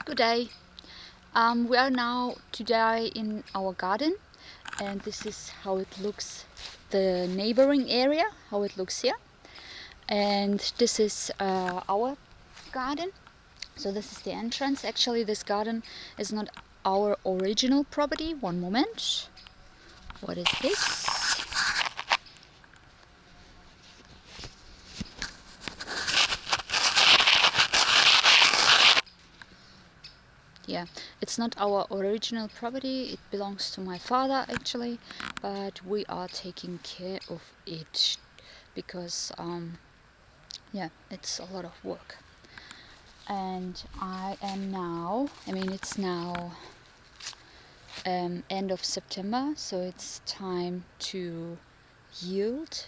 Good day. We are now today in our garden, and this is how it looks, the neighboring area, how it looks here. And this is our garden. So this is the entrance. Actually, this garden is not our original property. One moment. What is this? Yeah, it's not our original property. It belongs to my father actually, but we are taking care of it because yeah, it's a lot of work. And it's now end of September, so it's time to yield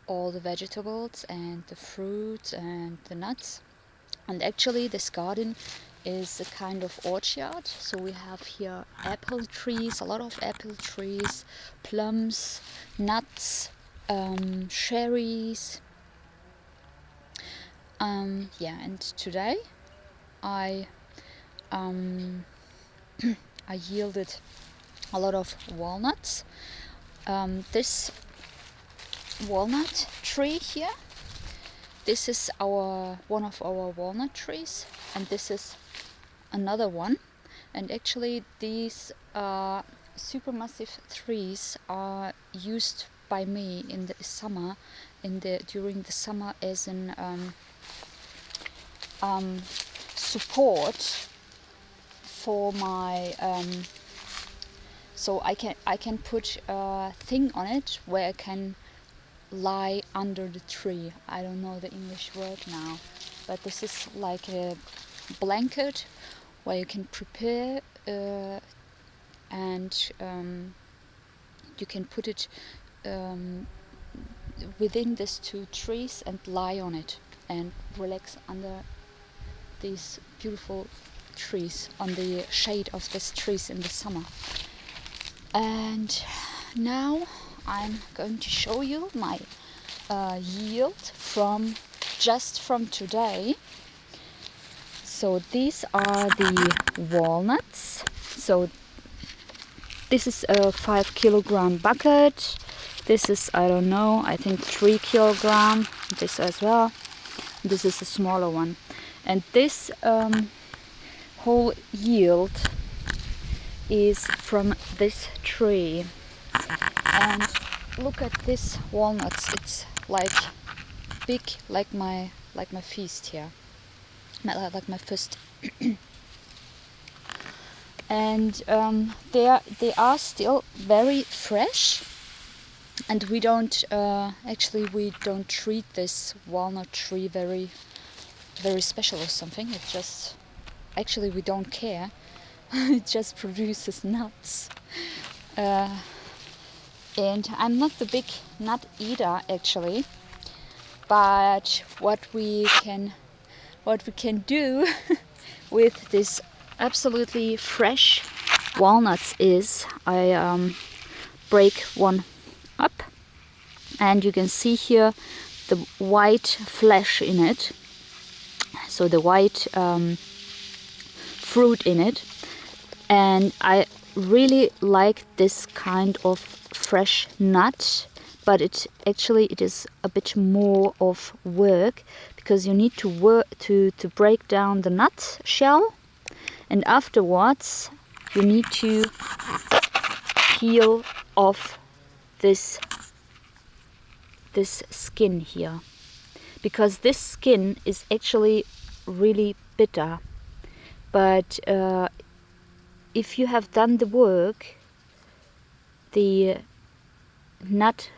all the vegetables and the fruits and the nuts. And actually this garden is a kind of orchard, so we have here apple trees, a lot of apple trees, plums, nuts, cherries. Yeah, and today I I yielded a lot of walnuts. This walnut tree here, this is one of our walnut trees, and this is another one. And actually these supermassive trees are used by me in the summer, during the summer as an support for my so I can put a thing on it where I can lie under the tree. I don't know the English word now, but this is like a blanket where you can prepare and you can put it within these two trees and lie on it and relax under these beautiful trees, on the shade of these trees in the summer. And now I'm going to show you my yield from today. So these are the walnuts. So this is a 5 kilogram bucket. This is, I don't know, I think 3 kilogram. This as well. This is a smaller one. And this whole yield is from this tree. And look at this walnuts. It's like big, like my fist here, like my fist. And they are still very fresh. And we don't treat this walnut tree very special or something. It just, actually we don't care. It just produces nuts. And I'm not the big nut eater actually, but what we can do with this absolutely fresh walnuts is I break one up, and you can see here the white flesh in it, so the white fruit in it. And I really like this kind of fresh nut, but it is a bit more of work, because you need to break down the nut shell, and afterwards you need to peel off this skin here, because this skin is actually really bitter. But if you have done the work, the nut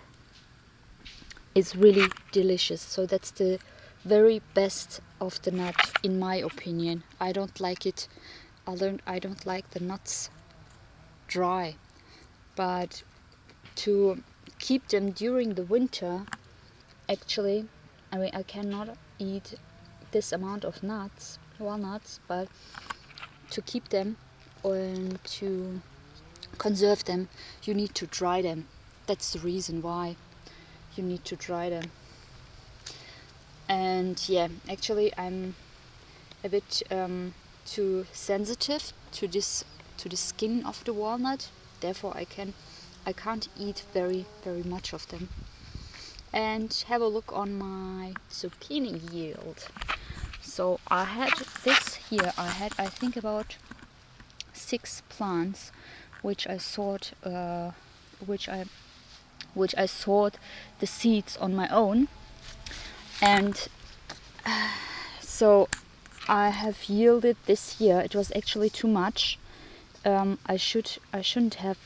is really delicious. So that's the very best of the nut, in my opinion. I don't like the nuts dry, but to keep them during the winter, actually, I cannot eat this amount of walnuts, but to keep them and to conserve them, you need to dry them. That's the reason why you need to dry them. And yeah, actually I'm a bit too sensitive to the skin of the walnut. Therefore, I can't eat very much of them. And have a look on my zucchini yield. So I had this here. I think about 6 plants, which I sowed, which I sowed the seeds on my own, and so I have yielded this year. It was actually too much. I shouldn't have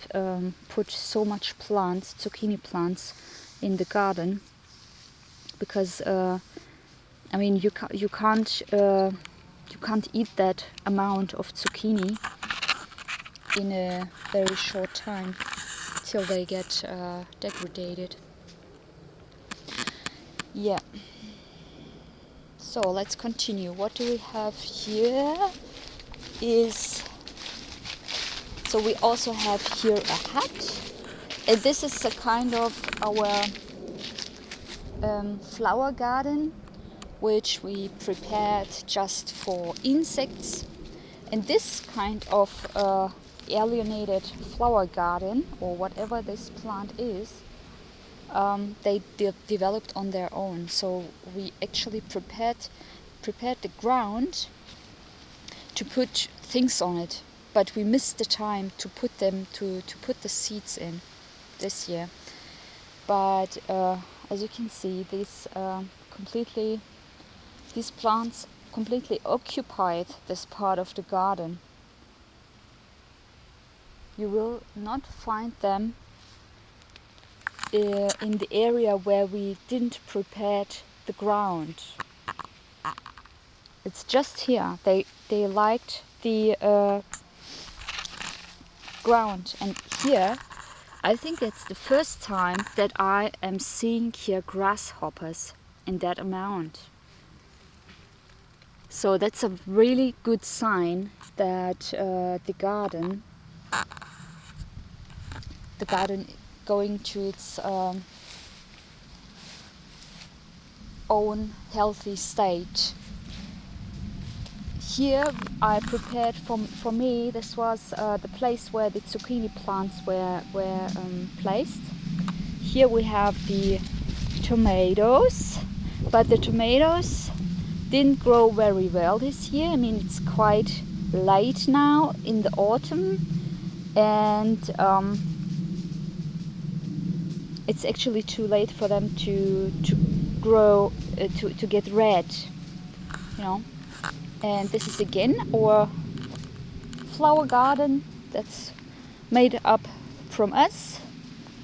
put so much zucchini plants in the garden, because I mean you can't eat that amount of zucchini in a very short time till they get degraded. Yeah. So let's continue. What do we have here? So we also have here a hut. And this is a kind of our flower garden, which we prepared just for insects. And this kind of alienated flower garden, or whatever this plant is, they developed on their own. So we actually prepared the ground to put things on it, but we missed the time to put the seeds in this year. But as you can see, these plants completely occupied this part of the garden. You will not find them in the area where we didn't prepare the ground. It's just here. They liked the ground, and here I think it's the first time that I am seeing here grasshoppers in that amount. So that's a really good sign that the garden going to its own healthy state. Here I prepared for me. This was the place where the zucchini plants were placed. Here we have the tomatoes, but the tomatoes didn't grow very well this year. I mean, it's quite late now in the autumn, and it's actually too late for them to grow, to get red, you know. And this is again our flower garden that's made up from us,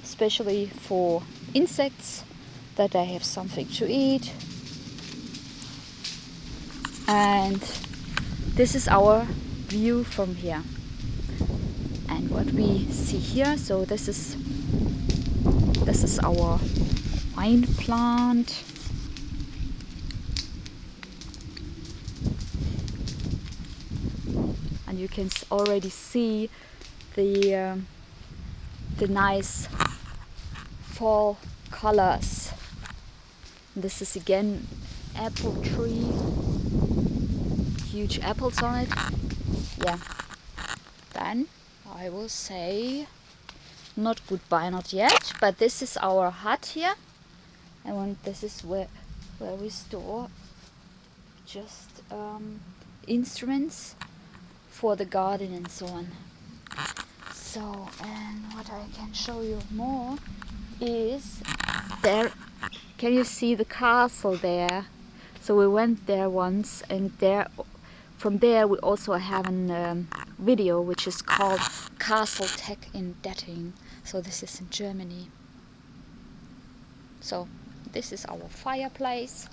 especially for insects, that they have something to eat. And this is our view from here. And what we see here, so this is our wine plant. And you can already see the nice fall colors. This is again apple tree, huge apples on it. Yeah. Then I will say not goodbye, not yet, but this is our hut here, and this is where we store just instruments for the garden and so on. So, and what I can show you more is there. Can you see the castle there? So we went there once, and from there we also have a video which is called Castle Tech in Dettingen. So this is in Germany. So this is our fireplace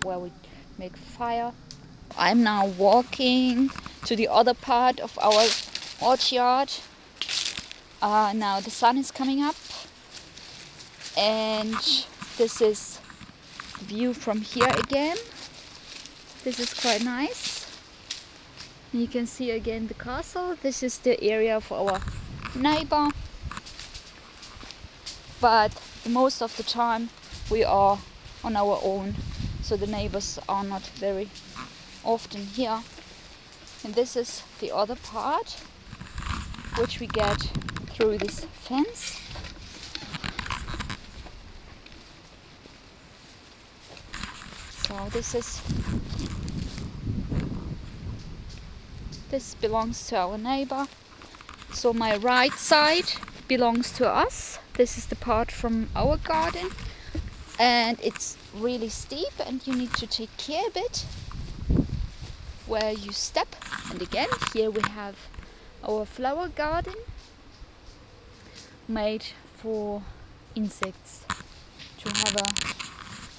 where we make fire. I'm now walking to the other part of our orchard. Now the sun is coming up, and this is the view from here again. This is quite nice. You can see again the castle. This is the area of our neighbor, but most of the time we are on our own, so the neighbors are not very often here. And this is the other part, which we get through this fence. So this belongs to our neighbor. So my right side belongs to us. This is the part from our garden, and it's really steep and you need to take care a bit where you step. And again, here we have our flower garden made for insects to have a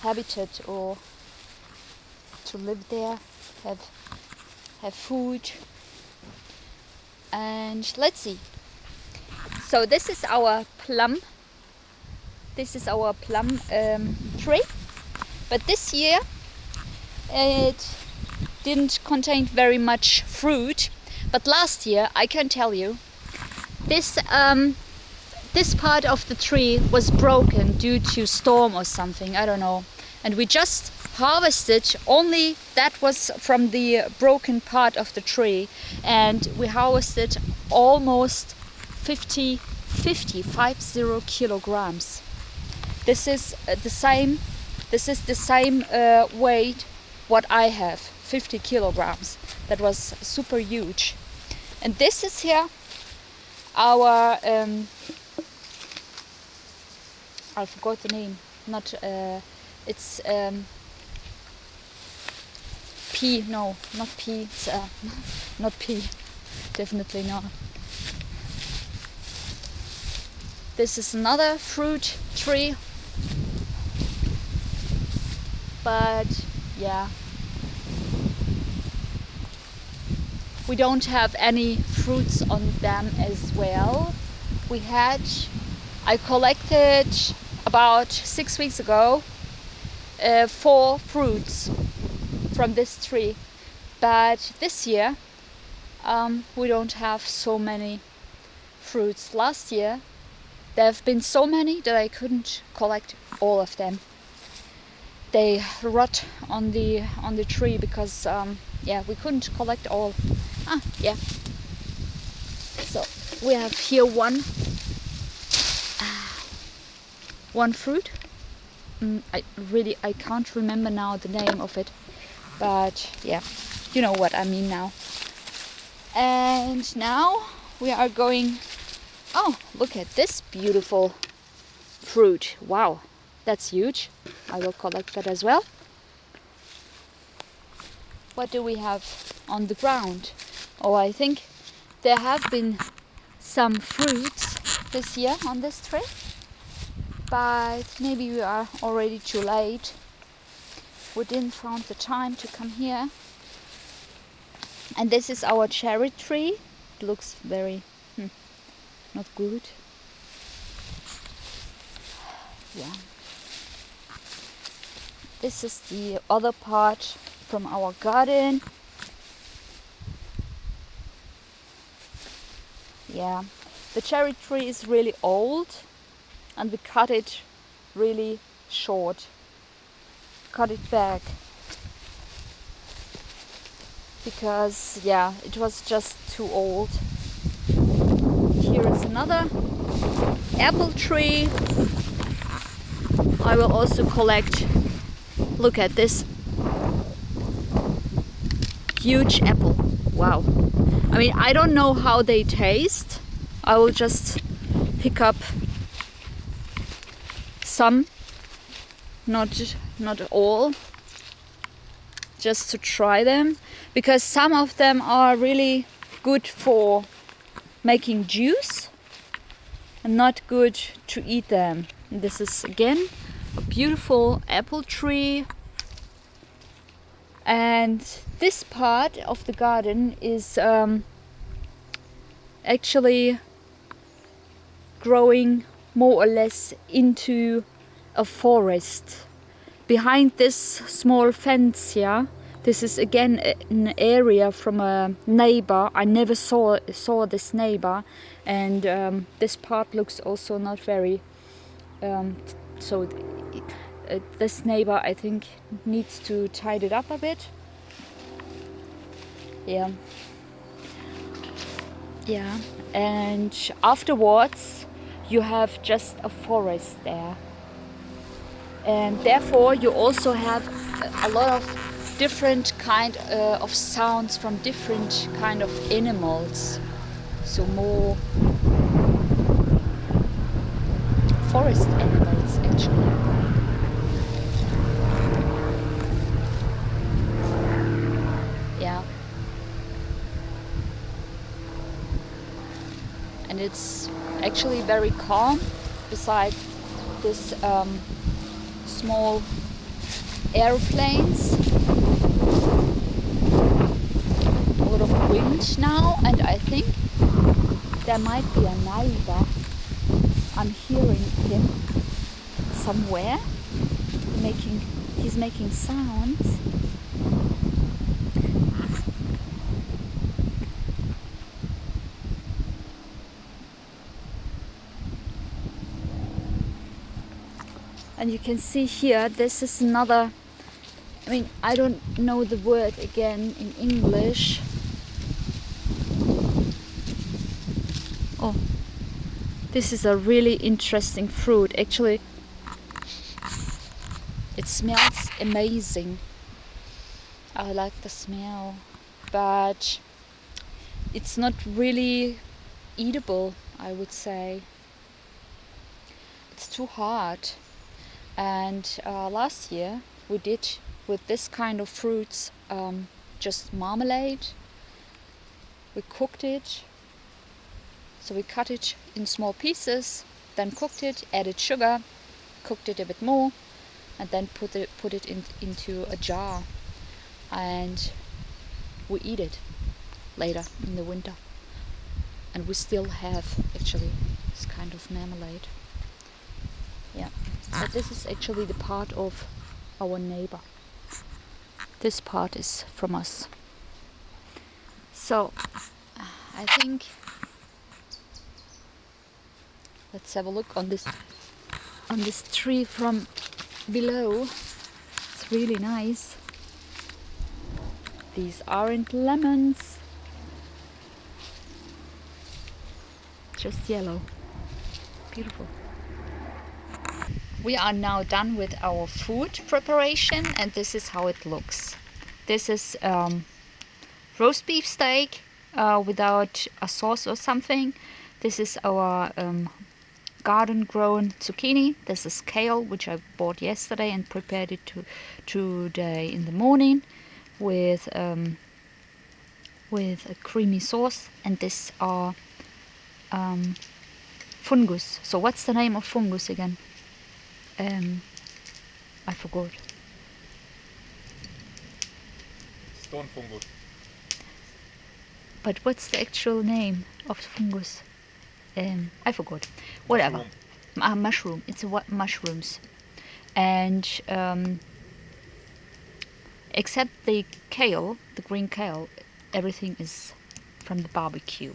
habitat or to live there, have food. And let's see. So this is our plum. This is our plum tree. But this year it didn't contain very much fruit. But last year, I can tell you, this part of the tree was broken due to storm or something, I don't know. And we just harvested only that was from the broken part of the tree, and we harvested almost 50 kilograms. This is the same weight what I have, 50 kilograms. That was super huge. And this is here our I forgot the name. Not it's pea. No, not pea. It's, not pea. Definitely not. This is another fruit tree. But yeah, we don't have any fruits on them as well. I collected about 6 weeks ago 4 fruits from this tree, but this year we don't have so many fruits. Last year there have been so many that I couldn't collect all of them. They rot on the tree because yeah, we couldn't collect all. Yeah. So we have here one fruit. I can't remember now the name of it, but yeah, you know what I mean now. And now we are going. Oh, look at this beautiful fruit! Wow, that's huge. I will collect that as well. What do we have on the ground? Oh, I think there have been some fruits this year on this tree, but maybe we are already too late. We didn't find the time to come here. And this is our cherry tree. It looks very not good. Yeah. This is the other part from our garden. Yeah, the cherry tree is really old and we cut it really short. Cut it back because yeah, it was just too old. Here is another apple tree. I will also collect. Look at this huge apple. Wow. I mean, I don't know how they taste. I will just pick up some, not all, just to try them, because some of them are really good for making juice and not good to eat them. And this is again a beautiful apple tree. And this part of the garden is actually growing more or less into a forest. Behind this small fence here, this is again an area from a neighbor. I never saw this neighbor, and this part looks also not very so this neighbor, I think, needs to tidy it up a bit. Yeah, Yeah, and afterwards you have just a forest there, and therefore you also have a lot of different kind of sounds from different kind of animals, so more forest animals actually. Yeah, and it's actually very calm beside this small airplanes. A lot of wind now, and I think there might be a neighbor. I'm hearing him somewhere. He's making sounds. And you can see here, this is another, I mean, I don't know the word again in English. Oh, this is a really interesting fruit. Actually, it smells amazing. I like the smell, but it's not really eatable, I would say. It's too hard. And last year we did with this kind of fruits just marmalade. We cooked it, so we cut it in small pieces, then cooked it, added sugar, cooked it a bit more, and then put it into a jar, and we eat it later in the winter. And we still have actually this kind of marmalade. Yeah, but this is actually the part of our neighbor. This part is from us. So I think let's have a look on this tree from below. It's really nice. These aren't lemons, just yellow. Beautiful. We are now done with our food preparation, and this is how it looks. This is roast beef steak without a sauce or something. This is our garden grown zucchini. This is kale, which I bought yesterday and prepared it today in the morning with a creamy sauce. And this are fungus. So what's the name of fungus again? I forgot. Stone fungus. But what's the actual name of the fungus? I forgot. Whatever. Mushroom. It's mushrooms. And except the kale, the green kale, everything is from the barbecue.